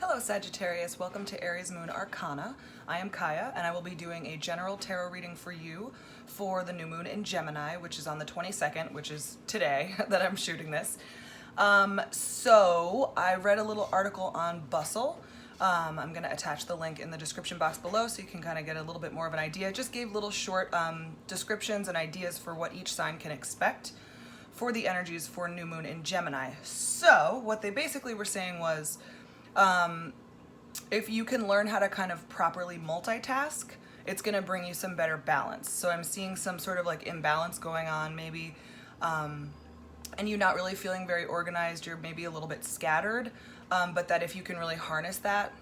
Hello Sagittarius, welcome to Aries Moon Arcana. I am Kaya and I will be doing a general tarot reading for you for the new moon in Gemini, which is on the 22nd, which is today that I'm shooting this. So I read a little article on Bustle. I'm going to attach the link in the description box below so you can kind of get a little bit more of an idea. Just gave little short descriptions and ideas for what each sign can expect for the energies for new moon in Gemini. So what they basically were saying was, if you can learn how to kind of properly multitask, it's going to bring you some better balance. So I'm seeing some sort of like imbalance going on maybe, and you're not really feeling very organized, you're maybe a little bit scattered, but that if you can really harness that,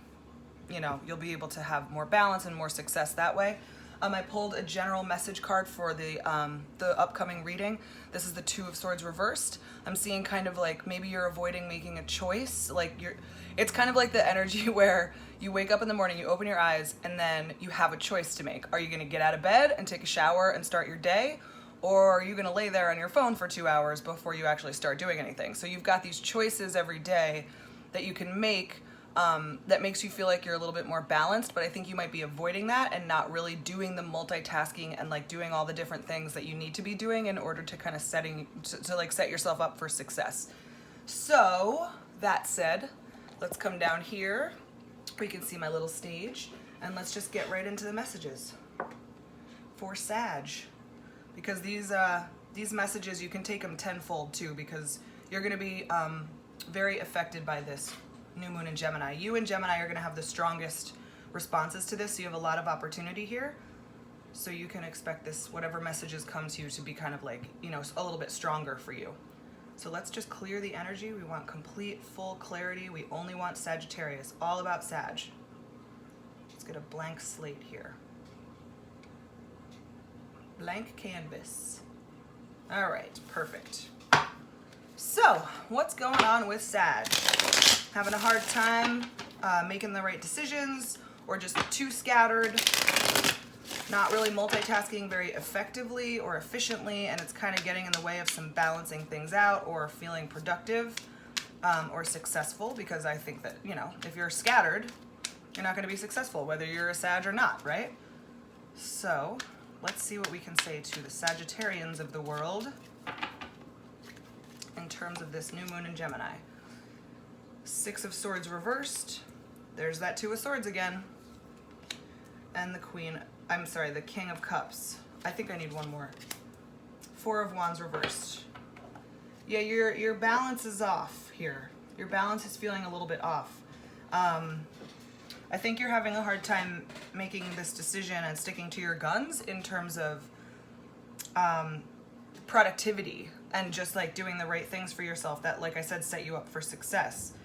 you know, you'll be able to have more balance and more success that way. I pulled a general message card for the upcoming reading. This is the Two of Swords reversed. I'm seeing kind of like maybe you're avoiding making a choice. Like it's kind of like the energy where you wake up in the morning, you open your eyes, and then you have a choice to make. Are you gonna get out of bed and take a shower and start your day? Or are you gonna lay there on your phone for 2 hours before you actually start doing anything? So you've got these choices every day that you can make that makes you feel like you're a little bit more balanced, but I think you might be avoiding that and not really doing the multitasking and like doing all the different things that you need to be doing in order to kind of set yourself up for success. So that said, let's come down here. We can see my little stage and let's just get right into the messages for Sag, because these messages, you can take them tenfold too, because you're going to be very affected by this new moon in Gemini. You and Gemini are going to have the strongest responses to this, so you have a lot of opportunity here. So you can expect this, whatever messages come to you, to be kind of like, you know, a little bit stronger for you. So let's just clear the energy. We want complete, full clarity. We only want Sagittarius, all about Sag. Let's get a blank slate here. Blank canvas. All right, perfect. So, what's going on with Sag? Having a hard time making the right decisions, or just too scattered, not really multitasking very effectively or efficiently, and it's kind of getting in the way of some balancing things out or feeling productive or successful, because I think that, you know, if you're scattered, you're not going to be successful, whether you're a Sag or not, right? So, let's see what we can say to the Sagittarians of the world in terms of this new moon in Gemini. Six of Swords reversed. There's that Two of Swords again. And the King of Cups. I think I need one more. Four of Wands reversed. Yeah, your balance is off here. Your balance is feeling a little bit off. I think you're having a hard time making this decision and sticking to your guns in terms of productivity and just like doing the right things for yourself that, like I said, set you up for success.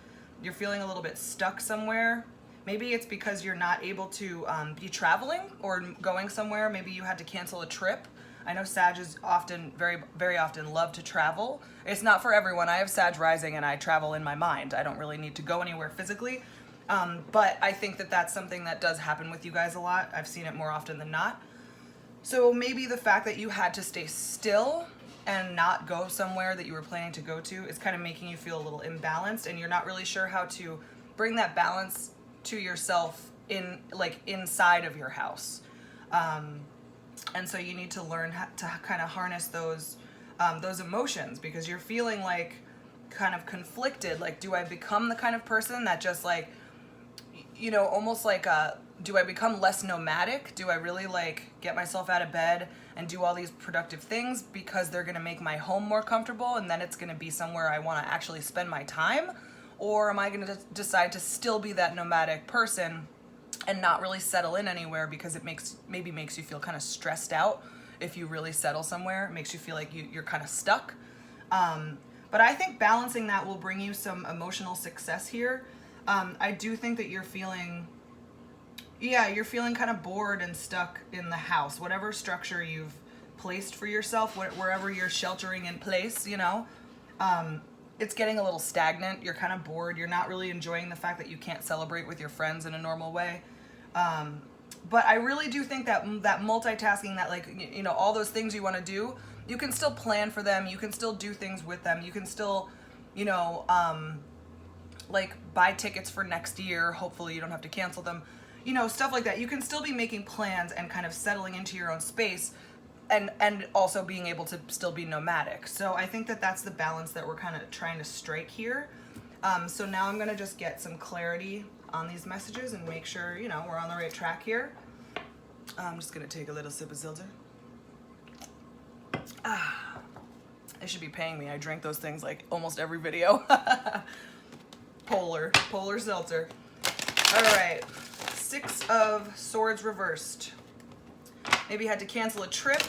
You're feeling a little bit stuck somewhere. Maybe it's because you're not able to be traveling or going somewhere. Maybe you had to cancel a trip. I know Sages often, very often love to travel. It's not for everyone. I have Sag rising and I travel in my mind. I don't really need to go anywhere physically. But I think that that's something that does happen with you guys a lot. I've seen it more often than not. So maybe the fact that you had to stay still and not go somewhere that you were planning to go to is kind of making you feel a little imbalanced, and you're not really sure how to bring that balance to yourself inside of your house. And so you need to learn how to kind of harness those emotions, because you're feeling like kind of conflicted. Like, do I become the kind of person that just like, you know, almost like do I become less nomadic? Do I really like get myself out of bed and do all these productive things because they're gonna make my home more comfortable and then it's gonna be somewhere I wanna actually spend my time? Or am I gonna decide to still be that nomadic person and not really settle in anywhere, because it maybe makes you feel kind of stressed out if you really settle somewhere? It makes you feel like you're kind of stuck. But I think balancing that will bring you some emotional success here. I do think that you're feeling kind of bored and stuck in the house, whatever structure you've placed for yourself, wherever you're sheltering in place, you know, it's getting a little stagnant. You're kind of bored. You're not really enjoying the fact that you can't celebrate with your friends in a normal way. But I really do think that multitasking, that like, you know, all those things you want to do, you can still plan for them. You can still do things with them. You can still, you know, like buy tickets for next year. Hopefully you don't have to cancel them. You know, stuff like that. You can still be making plans and kind of settling into your own space, and also being able to still be nomadic. So I think that that's the balance that we're kind of trying to strike here. So now I'm going to just get some clarity on these messages and make sure, you know, we're on the right track here. I'm just going to take a little sip of seltzer. They should be paying me. I drink those things like almost every video. Polar seltzer. All right. 6 of Swords reversed. Maybe you had to cancel a trip,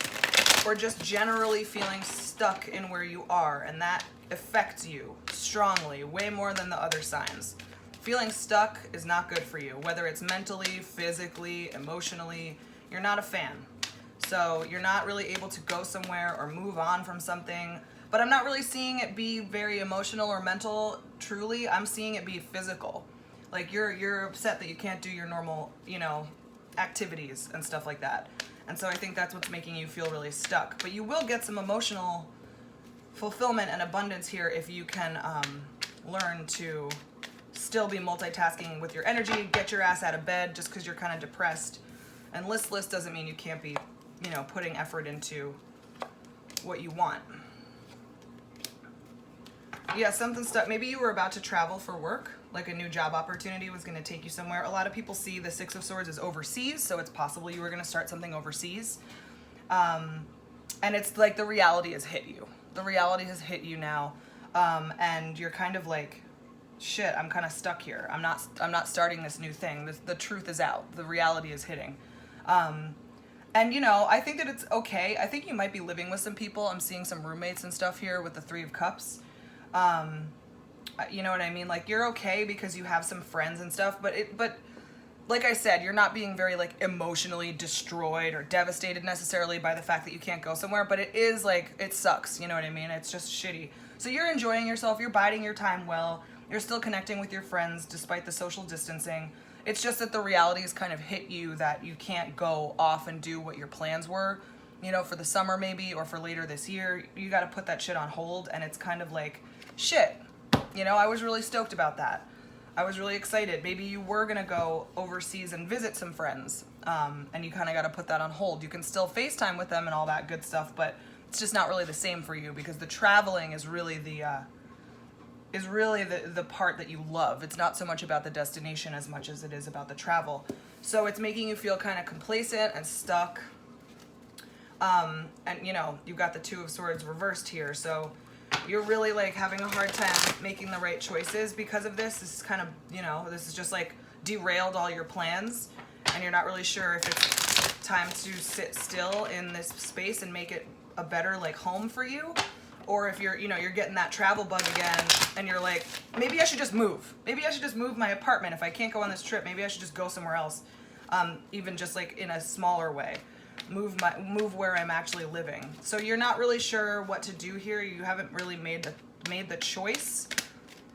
or just generally feeling stuck in where you are, and that affects you strongly, way more than the other signs. Feeling stuck is not good for you, whether it's mentally, physically, emotionally. You're not a fan. So you're not really able to go somewhere or move on from something. But I'm not really seeing it be very emotional or mental, truly. I'm seeing it be physical. Like you're upset that you can't do your normal, you know, activities and stuff like that. And so I think that's what's making you feel really stuck. But you will get some emotional fulfillment and abundance here if you can learn to still be multitasking with your energy, get your ass out of bed just because you're kind of depressed. And listless doesn't mean you can't be, you know, putting effort into what you want. Yeah, something stuck. Maybe you were about to travel for work, like a new job opportunity was going to take you somewhere. A lot of people see the 6 of Swords as overseas, so it's possible you were going to start something overseas. And it's like the reality has hit you. The reality has hit you now, and you're kind of like, shit, I'm kind of stuck here. I'm not starting this new thing. The truth is out. The reality is hitting. And you know, I think that it's okay. I think you might be living with some people. I'm seeing some roommates and stuff here with the 3 of Cups. You know what I mean? Like you're okay because you have some friends and stuff, but like I said, you're not being very like emotionally destroyed or devastated necessarily by the fact that you can't go somewhere, but it is like, it sucks. You know what I mean? It's just shitty. So you're enjoying yourself. You're biding your time well. You're still connecting with your friends despite the social distancing. It's just that the reality has kind of hit you that you can't go off and do what your plans were, you know, for the summer maybe, or for later this year. You got to put that shit on hold, and it's kind of like, shit, you know, I was really stoked about that. I was really excited. Maybe you were going to go overseas and visit some friends, and you kind of got to put that on hold. You can still FaceTime with them and all that good stuff, but it's just not really the same for you because the traveling is really the part that you love. It's not so much about the destination as much as it is about the travel. So it's making you feel kind of complacent and stuck. And you know, you've got the 2 of Swords reversed here. So you're really like having a hard time making the right choices because of this. This is kind of, you know, this is just like derailed all your plans, and you're not really sure if it's time to sit still in this space and make it a better like home for you. Or if you're, you know, you're getting that travel bug again and you're like, maybe I should just move. Maybe I should just move my apartment. If I can't go on this trip, maybe I should just go somewhere else. Even just like in a smaller way. Move where I'm actually living. So you're not really sure what to do here. You haven't really made the choice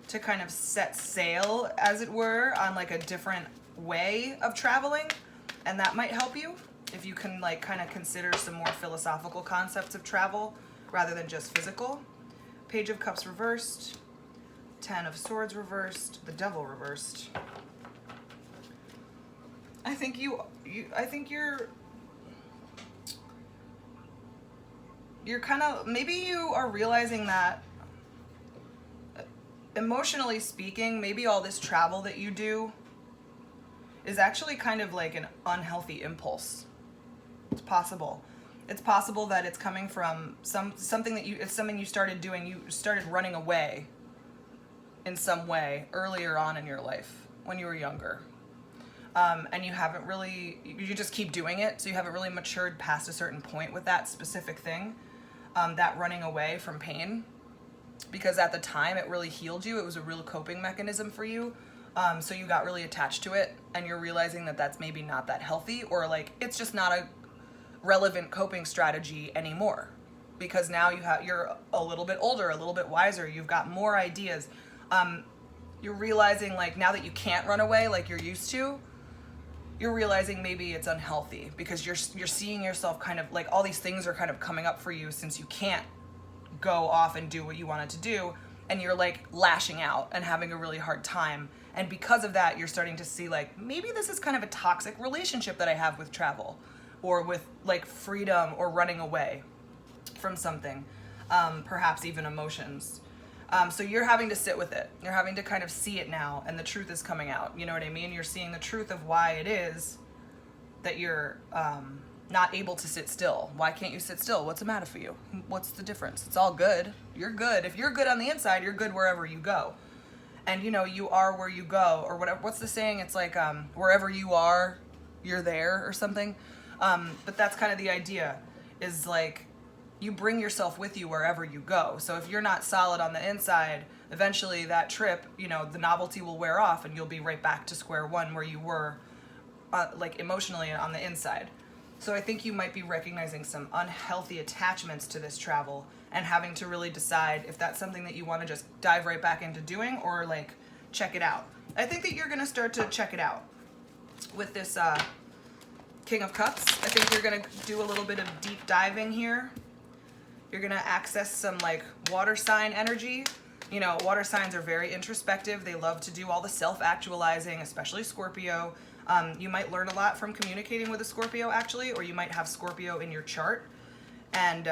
to kind of set sail, as it were, on like a different way of traveling. And that might help you if you can like kind of consider some more philosophical concepts of travel rather than just physical. Page of Cups reversed, 10 of Swords reversed, the Devil reversed. I think you're kind of, maybe you are realizing that emotionally speaking, maybe all this travel that you do is actually kind of like an unhealthy impulse. It's possible. It's possible that it's coming from something you started doing. You started running away in some way earlier on in your life when you were younger. And you just keep doing it. So you haven't really matured past a certain point with that specific thing, that running away from pain, because at the time it really healed you. It was a real coping mechanism for you. So you got really attached to it, and you're realizing that that's maybe not that healthy, or like, it's just not a relevant coping strategy anymore, because now you're a little bit older, a little bit wiser. You've got more ideas. You're realizing like now that you can't run away like you're used to, you're realizing maybe it's unhealthy because you're seeing yourself kind of like all these things are kind of coming up for you since you can't go off and do what you wanted to do, and you're like lashing out and having a really hard time. And because of that, you're starting to see like, maybe this is kind of a toxic relationship that I have with travel, or with like freedom, or running away from something, perhaps even emotions. So you're having to sit with it. You're having to kind of see it now, and the truth is coming out. You know what I mean? You're seeing the truth of why it is that you're not able to sit still. Why can't you sit still? What's the matter for you? What's the difference? It's all good. You're good. If you're good on the inside, you're good wherever you go. And you know, you are where you go, or whatever. What's the saying? It's like, wherever you are, you're there, or something. But that's kind of the idea, is like, you bring yourself with you wherever you go. So if you're not solid on the inside, eventually that trip, you know, the novelty will wear off, and you'll be right back to square one where you were, like emotionally on the inside. So I think you might be recognizing some unhealthy attachments to this travel, and having to really decide if that's something that you want to just dive right back into doing, or like check it out. I think that you're going to start to check it out with this King of Cups. I think you're going to do a little bit of deep diving here. You're going to access some like water sign energy. You know, water signs are very introspective. They love to do all the self-actualizing, especially Scorpio. You might learn a lot from communicating with a Scorpio, actually, or you might have Scorpio in your chart. And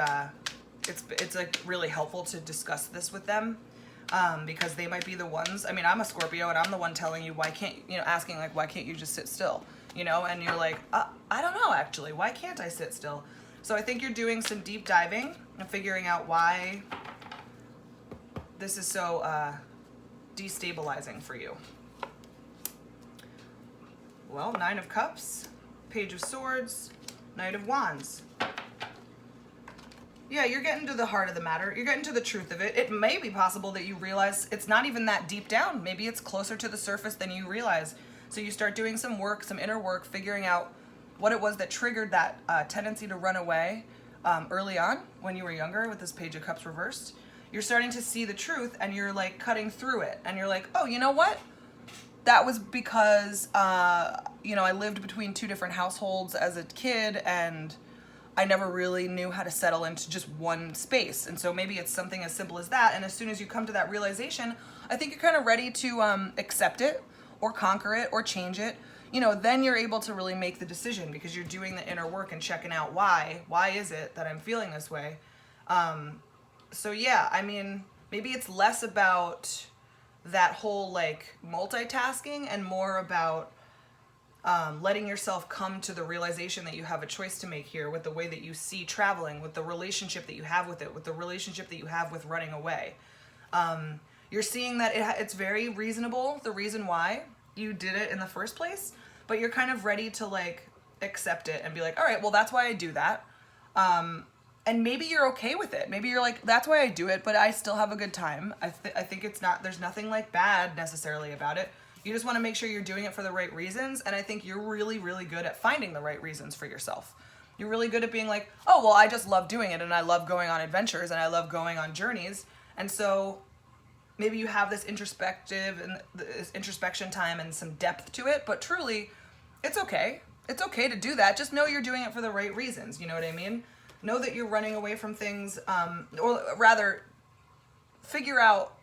it's like really helpful to discuss this with them, because they might be the ones. I mean, I'm a Scorpio, and I'm the one telling you, why can't, you know, asking like, why can't you just sit still? You know, and you're like, I don't know, actually, why can't I sit still? So I think you're doing some deep diving and figuring out why this is so destabilizing for you. Well, Nine of Cups, Page of Swords, Knight of Wands. Yeah, you're getting to the heart of the matter. You're getting to the truth of it. It may be possible that you realize it's not even that deep down. Maybe it's closer to the surface than you realize. So you start doing some work, some inner work, figuring out what it was that triggered that tendency to run away early on when you were younger with this Page of Cups reversed. You're starting to see the truth, and you're like cutting through it. And you're like, oh, you know what? That was because, you know, I lived between two different households as a kid, and I never really knew how to settle into just one space. And so maybe it's something as simple as that. And as soon as you come to that realization, I think you're kind of ready to accept it, or conquer it, or change it. You know, then you're able to really make the decision, because you're doing the inner work and checking out why. Why is it that I'm feeling this way? So yeah, I mean, maybe it's less about that whole like multitasking, and more about letting yourself come to the realization that you have a choice to make here, with the way that you see traveling, with the relationship that you have with it, with the relationship that you have with running away. You're seeing that it's very reasonable, the reason why you did it in the first place, but you're kind of ready to like accept it and be like, all right, well, that's why I do that. And maybe you're okay with it. Maybe you're like, that's why I do it, but I still have a good time. I think it's not, there's nothing like bad necessarily about it. You just want to make sure you're doing it for the right reasons. And I think you're really, really good at finding the right reasons for yourself. You're really good at being like, oh, well, I just love doing it, and I love going on adventures, and I love going on journeys. And so maybe you have this introspective and this introspection time and some depth to it, but truly, it's okay. It's okay to do that. Just know you're doing it for the right reasons. You know what I mean? Know that you're running away from things, or rather, figure out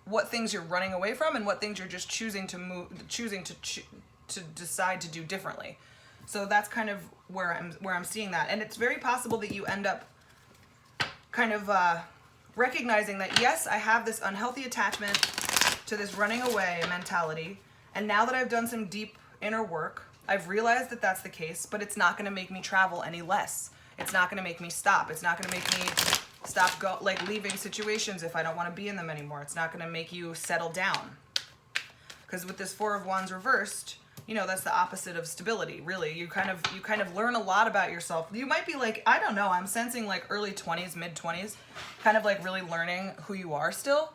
what things you're running away from and what things you're just choosing to decide to do differently. So that's kind of where I'm seeing that, and it's very possible that you end up kind of recognizing that, yes, I have this unhealthy attachment to this running away mentality, and now that I've done some deep inner work, I've realized that that's the case, but it's not going to make me travel any less. It's not going to make me stop. It's not going to make me stop leaving situations if I don't want to be in them anymore. It's not going to make you settle down. Because with this Four of Wands reversed, you know, that's the opposite of stability, really. You kind of learn a lot about yourself. You might be like, I don't know, I'm sensing like early 20s, mid 20s, kind of like really learning who you are still.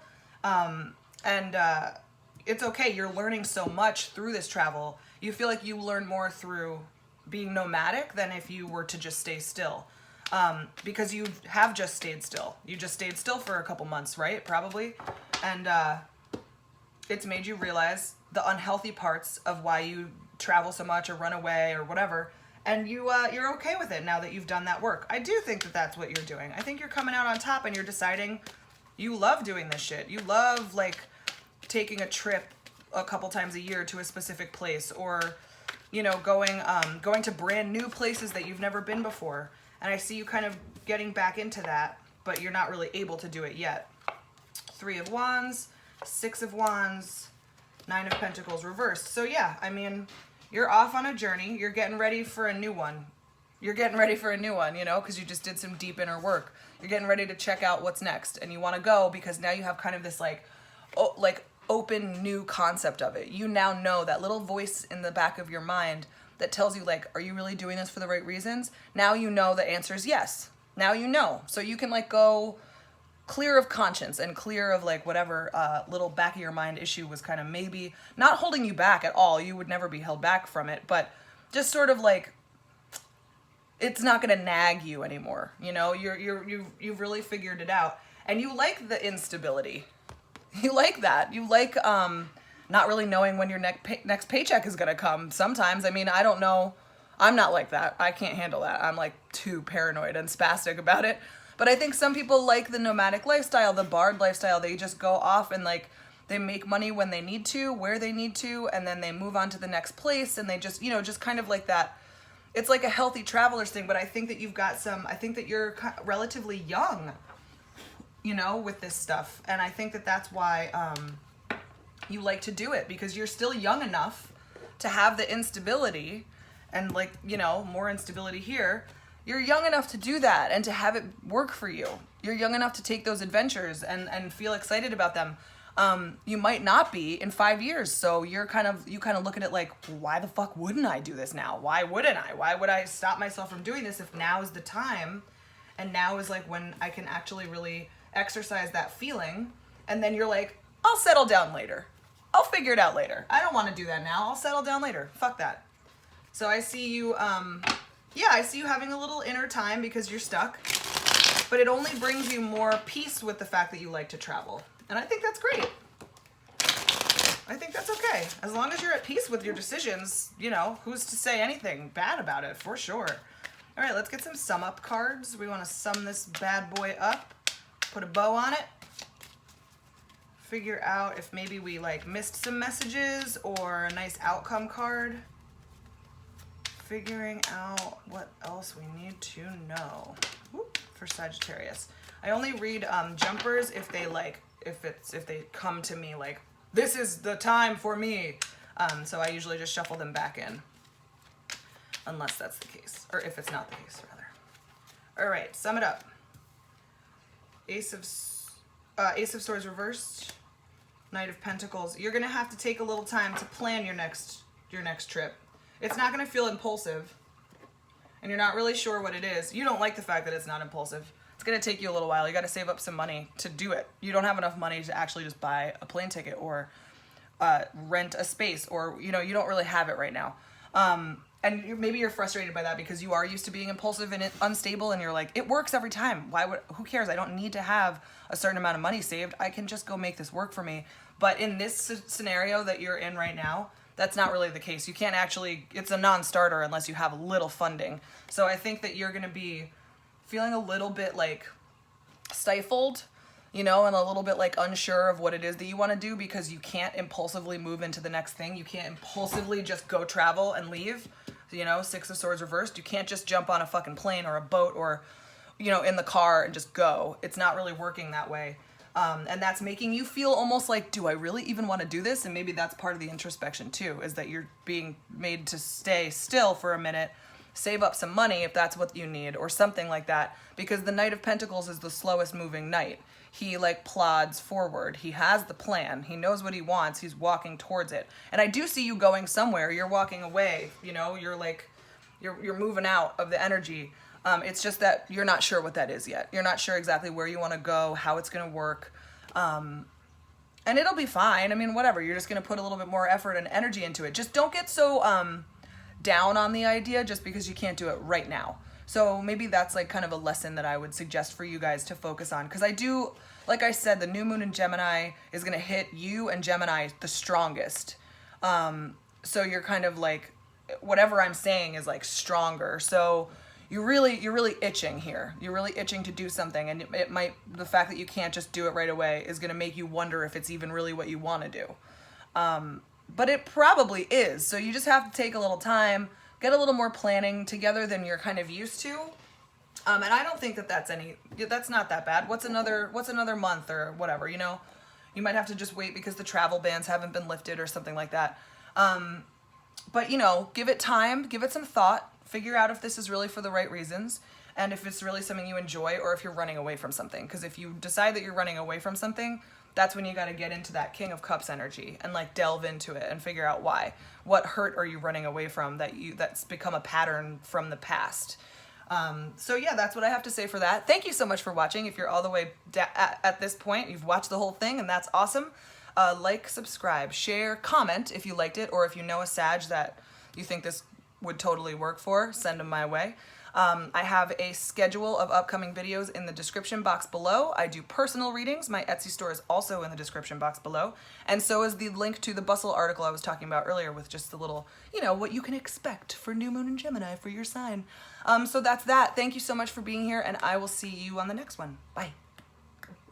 It's okay. You're learning so much through this travel. You feel like you learn more through being nomadic than if you were to just stay still. Because you have just stayed still. You just stayed still for a couple months, right? Probably. And it's made you realize the unhealthy parts of why you travel so much or run away or whatever. And you're okay with it now that you've done that work. I do think that that's what you're doing. I think you're coming out on top, and you're deciding You love doing this shit. You love like taking a trip a couple times a year to a specific place, or you know, going to brand new places that you've never been before. And I see you kind of getting back into that, but you're not really able to do it yet. 3 of Wands, 6 of Wands, 9 of Pentacles reversed. So yeah, I mean, you're off on a journey. You're getting ready for a new one. You're getting ready for a new one, you know, because you just did some deep inner work. You're getting ready to check out what's next, and you want to go because now you have kind of this like open new concept of it. You now know that little voice in the back of your mind that tells you like, are you really doing this for the right reasons? Now you know the answer is yes. Now you know. So you can like go clear of conscience and clear of like whatever little back of your mind issue was kind of maybe not holding you back at all. You would never be held back from it, but just sort of like, it's not going to nag you anymore. You know, you've really figured it out, and you like the instability. You like that. You like not really knowing when your next paycheck is going to come sometimes. I mean, I don't know. I'm not like that. I can't handle that. I'm like too paranoid and spastic about it. But I think some people like the nomadic lifestyle, the barred lifestyle. They just go off and like they make money when they need to, where they need to, and then they move on to the next place, and they just, you know, just kind of like that. It's like a healthy traveler's thing, but I think that you've got I think that you're relatively young, you know, with this stuff. And I think that that's why you like to do it, because you're still young enough to have the instability and like, you know, more instability here. You're young enough to do that and to have it work for you. You're young enough to take those adventures and feel excited about them. You might not be in 5 years. So you kind of look at it like, why the fuck wouldn't I do this now? Why wouldn't I? Why would I stop myself from doing this if now is the time? And now is like when I can actually really exercise that feeling. And then you're like, I'll settle down later. I'll figure it out later. I don't want to do that now. I'll settle down later. Fuck that. So I see you, I see you having a little inner time because you're stuck, but it only brings you more peace with the fact that you like to travel. And I think that's great. I think that's okay. As long as you're at peace with your decisions, you know, who's to say anything bad about it, for sure. All right, let's get some sum up cards. We want to sum this bad boy up, put a bow on it, figure out if maybe we like missed some messages or a nice outcome card. Figuring out what else we need to know for Sagittarius. I only read jumpers if they like, if they come to me like, this is the time for me. So I usually just shuffle them back in, unless that's the case, or if it's not the case, rather. All right, sum it up. Ace of Swords reversed, Knight of Pentacles. You're gonna have to take a little time to plan your next trip. It's not gonna feel impulsive, and you're not really sure what it is. You don't like the fact that it's not impulsive. It's gonna take you a little while. You gotta save up some money to do it. You don't have enough money to actually just buy a plane ticket or rent a space, or, you know, you don't really have it right now. And maybe you're frustrated by that because you are used to being impulsive and unstable, and you're like, it works every time. Who cares? I don't need to have a certain amount of money saved. I can just go make this work for me. But in this scenario that you're in right now, that's not really the case. You can't actually, it's a non-starter unless you have a little funding. So I think that you're gonna be feeling a little bit like stifled, you know, and a little bit like unsure of what it is that you want to do, because you can't impulsively move into the next thing. You can't impulsively just go travel and leave, you know, 6 of Swords reversed. You can't just jump on a fucking plane or a boat or, you know, in the car and just go. It's not really working that way. And that's making you feel almost like, do I really even want to do this? And maybe that's part of the introspection too, is that you're being made to stay still for a minute, save up some money if that's what you need, or something like that, because the Knight of Pentacles is the slowest moving knight. He like plods forward. He has the plan. He knows what he wants. He's walking towards it. And I do see you going somewhere. You're walking away, you know, you're like, you're moving out of the energy. It's just that you're not sure what that is yet. You're not sure exactly where you want to go, how it's going to work. And it'll be fine. I mean, whatever. You're just going to put a little bit more effort and energy into it. Just don't get so down on the idea just because you can't do it right now. So maybe that's like kind of a lesson that I would suggest for you guys to focus on. Because I do, like I said, the new moon in Gemini is going to hit you and Gemini the strongest. So you're kind of like, whatever I'm saying is like stronger. So you're really itching here. You're really itching to do something, and it might, the fact that you can't just do it right away is going to make you wonder if it's even really what you want to do. But it probably is. So you just have to take a little time, get a little more planning together than you're kind of used to. And I don't think that that's not that bad. What's another month or whatever, you know? You might have to just wait because the travel bans haven't been lifted or something like that. But, you know, give it time, give it some thought, figure out if this is really for the right reasons, and if it's really something you enjoy, or if you're running away from something. Because if you decide that you're running away from something, that's when you got to get into that King of Cups energy and like delve into it and figure out why. What hurt are you running away from that's become a pattern from the past? So yeah, that's what I have to say for that. Thank you so much for watching. If you're all the way at this point, you've watched the whole thing, and that's awesome. Like, subscribe, share, comment if you liked it, or if you know a Sag that you think this would totally work for, send them my way. I have a schedule of upcoming videos in the description box below. I do personal readings. My Etsy store is also in the description box below. And so is the link to the Bustle article I was talking about earlier with just the little, you know, what you can expect for New Moon in Gemini for your sign. So that's that. Thank you so much for being here, and I will see you on the next one. Bye.